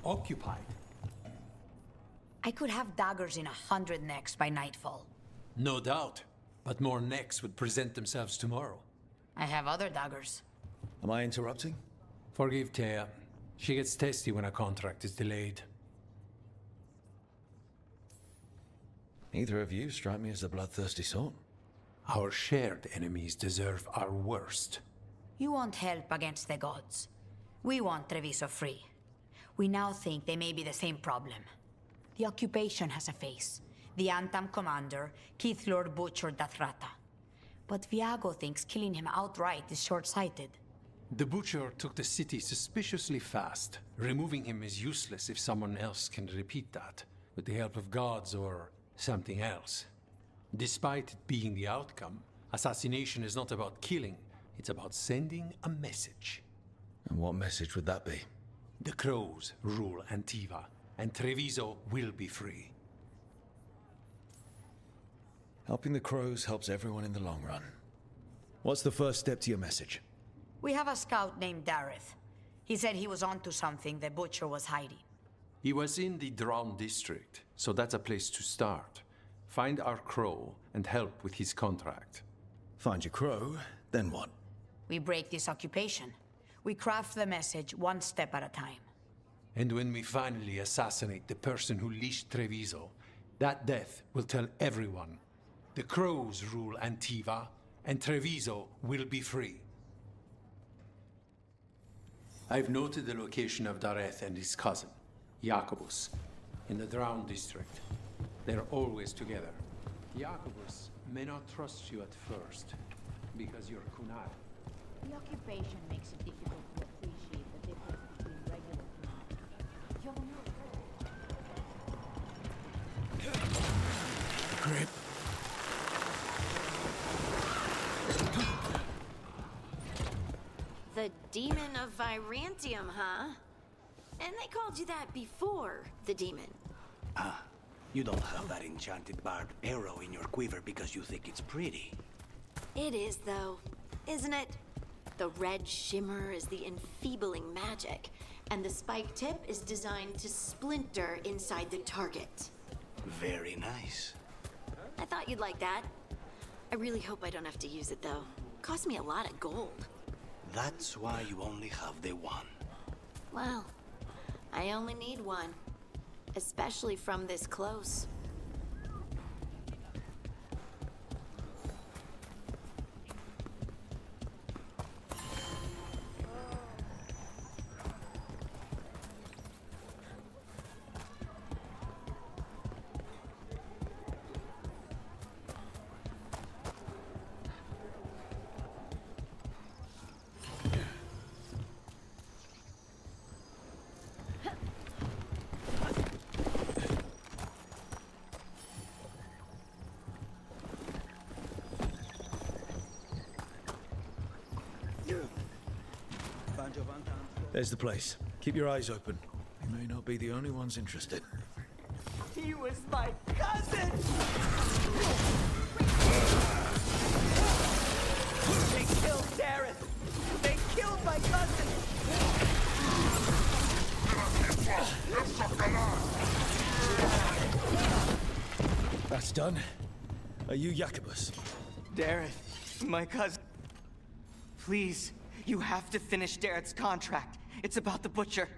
occupied. I could have daggers in 100 necks by nightfall. No doubt, but more necks would present themselves tomorrow. I have other daggers. Am I interrupting? Forgive Thea. She gets testy when a contract is delayed. Neither of you strike me as the bloodthirsty sort. Our shared enemies deserve our worst. You want help against the gods. We want Treviso free. We now think they may be the same problem. The occupation has a face. The Antam commander, Keith Lord Butcher Dathrata. But Viago thinks killing him outright is short-sighted. The Butcher took the city suspiciously fast. Removing him is useless if someone else can repeat that, with the help of gods or something else. Despite it being the outcome, assassination is not about killing, it's about sending a message. And what message would that be? The Crows rule Antiva, and Treviso will be free. Helping the Crows helps everyone in the long run. What's the first step to your message? We have a scout named Dareth. He said he was onto something the Butcher was hiding. He was in the Drown district, so that's a place to start. Find our Crow and help with his contract. Find your Crow, then what? We break this occupation. We craft the message one step at a time. And when we finally assassinate the person who leashed Treviso, that death will tell everyone. The Crows rule Antiva, and Treviso will be free. I've noted the location of Dareth and his cousin, Jacobus, in the Drown district. They're always together. Jacobus may not trust you at first, because you're Kunal. The occupation makes it difficult to appreciate the difference between regular Grip. The Demon of Virantium, huh? And they called you that before the demon. Ah, you don't have that enchanted barbed arrow in your quiver because you think it's pretty. It is, though, isn't it? The red shimmer is the enfeebling magic, and the spike tip is designed to splinter inside the target. Very nice. I thought you'd like that. I really hope I don't have to use it, though. Cost me a lot of gold. That's why you only have the one. Well, I only need one. Especially from this close. There's the place. Keep your eyes open. We may not be the only ones interested. He was my cousin! They killed Dareth! They killed my cousin! That's done. Are you Jacobus? Dareth, my cousin. Please, you have to finish Dareth's contract. It's about the Butcher.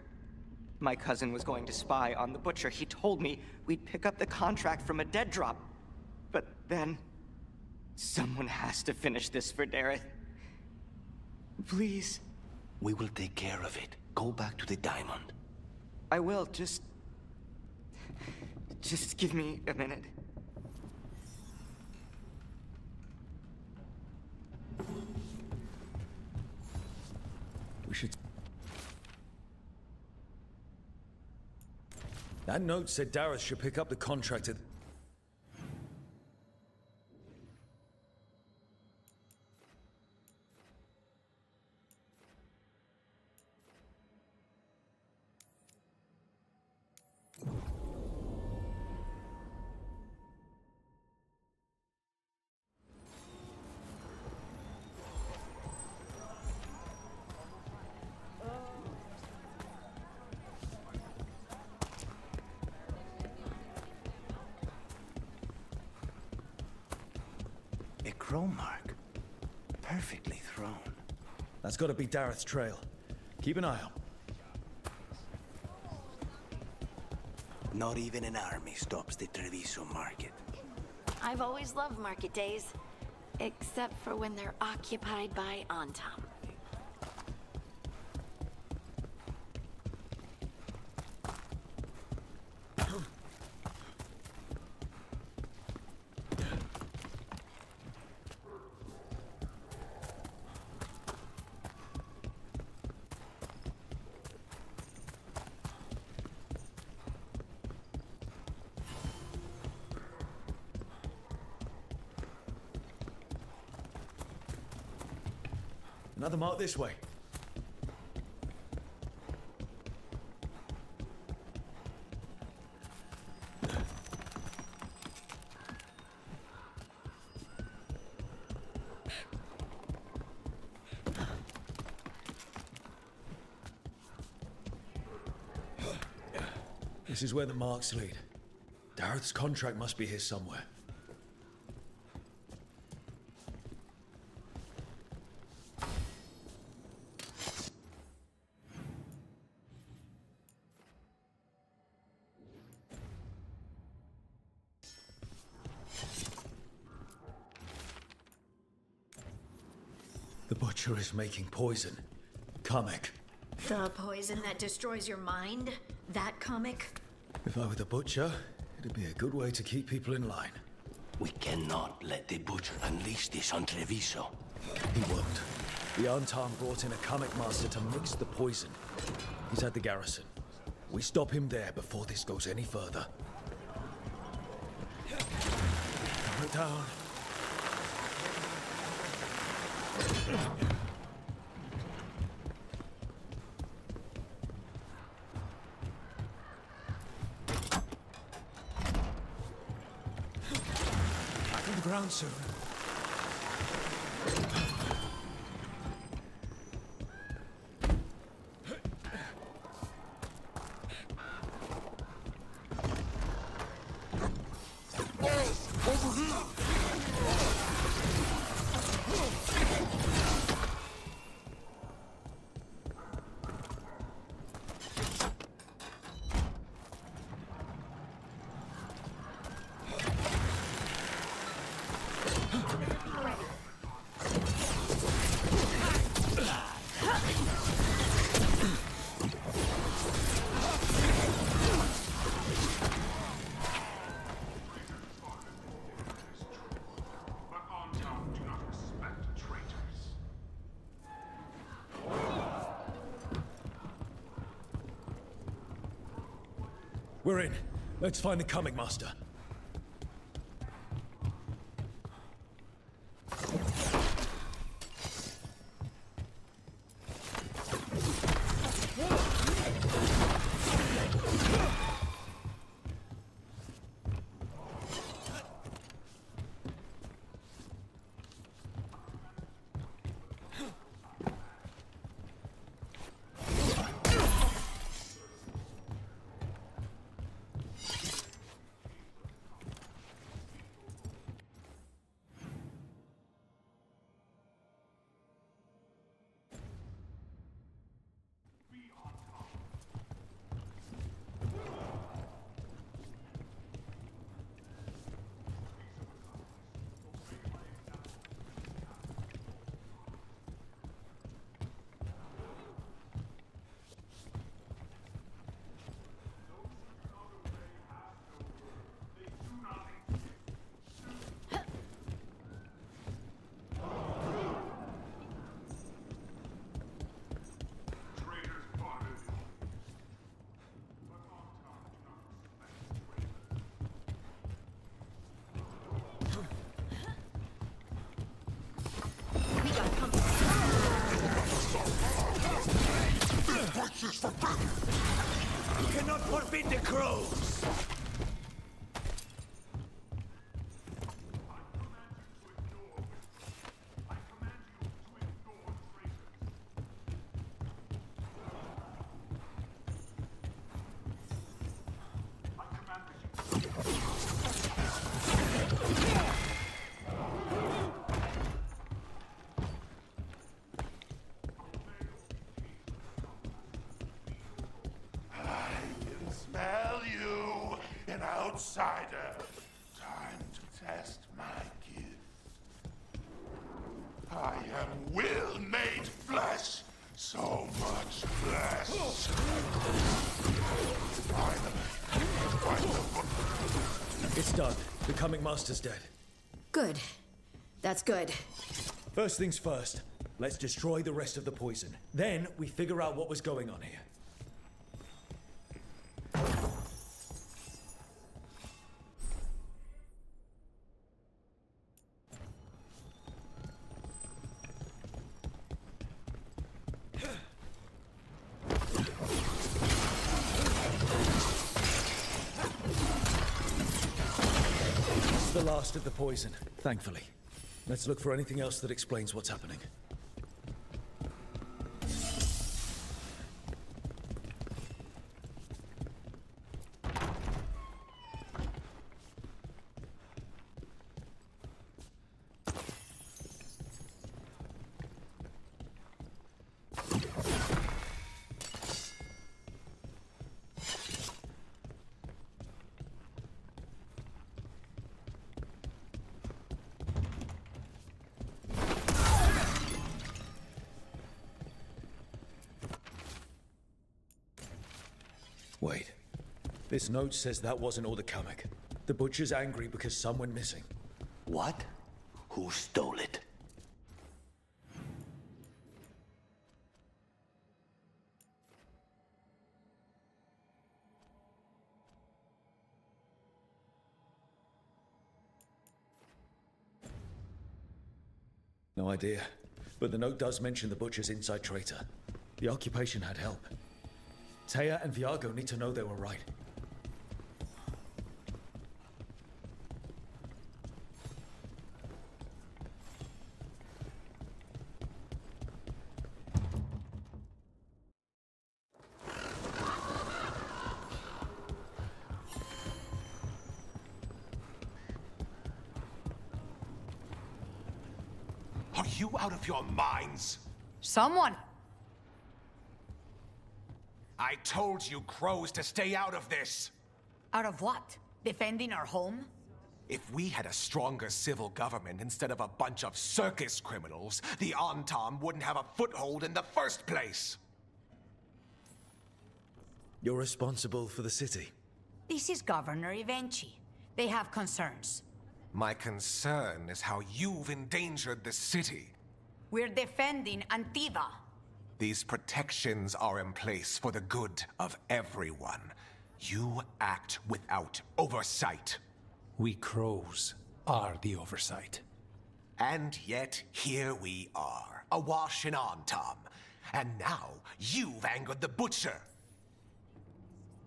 My cousin was going to spy on the Butcher. He told me we'd pick up the contract from a dead drop. But then, someone has to finish this for Dareth. Please. We will take care of it. Go back to the diamond. I will, just give me a minute. We should... That note said Dareth should pick up the contract at... crow mark. Perfectly thrown. That's gotta be Dareth's trail. Keep an eye out. Not even an army stops the Treviso market. I've always loved market days, except for when they're occupied by Antam. Another mark this way. This is where the marks lead. Dareth's contract must be here somewhere. The Butcher is making poison. Comic. The poison that destroys your mind? That comic? If I were the Butcher, it'd be a good way to keep people in line. We cannot let the Butcher unleash this on Treviso. He won't. The Antam brought in a comic master to mix the poison. He's at the garrison. We stop him there before this goes any further. Calm it down. Back on the ground soon. We're in. Let's find the comic master. You cannot forbid the crows! outsider. Time to test my gift. I am will made flesh. So much flesh. It's done. The Comic Master's dead. Good. That's good. First things first. Let's destroy the rest of the poison. Then we figure out what was going on here. The last of the poison, thankfully. Let's look for anything else that explains what's happening. Wait. This note says that wasn't all the Kamek. The Butcher's angry because some went missing. What? Who stole it? No idea. But the note does mention the Butcher's inside traitor. The occupation had help. Taya and Viago need to know they were right. Are you out of your minds? Someone! I told you crows to stay out of this! Out of what? Defending our home? If we had a stronger civil government instead of a bunch of circus criminals, the Antam wouldn't have a foothold in the first place! You're responsible for the city. This is Governor Evenchi. They have concerns. My concern is how you've endangered the city. We're defending Antiva. These protections are in place for the good of everyone. You act without oversight. We crows are the oversight. And yet, here we are, awash in Antam. And now, you've angered the Butcher.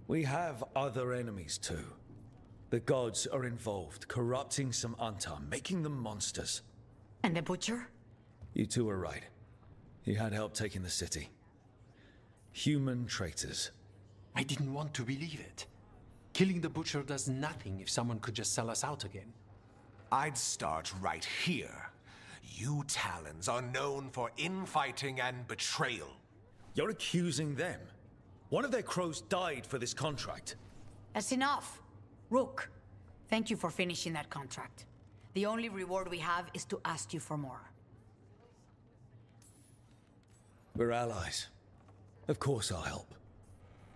We have other enemies too. The gods are involved, corrupting some Antam, making them monsters. And the Butcher? You two are right. He had help taking the city. Human traitors. I didn't want to believe it. Killing the Butcher does nothing if someone could just sell us out again. I'd start right here. You Talons are known for infighting and betrayal. You're accusing them. One of their crows died for this contract. That's enough. Rook, thank you for finishing that contract. The only reward we have is to ask you for more. We're allies. Of course I'll help.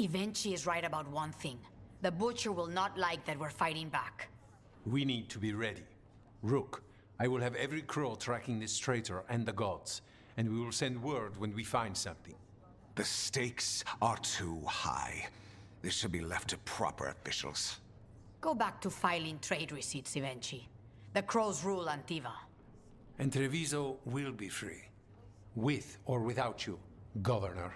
Evenchi is right about one thing. The Butcher will not like that we're fighting back. We need to be ready. Rook, I will have every crow tracking this traitor and the gods, and we will send word when we find something. The stakes are too high. This should be left to proper officials. Go back to filing trade receipts, Evenchi. The crows rule Antiva. And Treviso will be free. With or without you, Governor.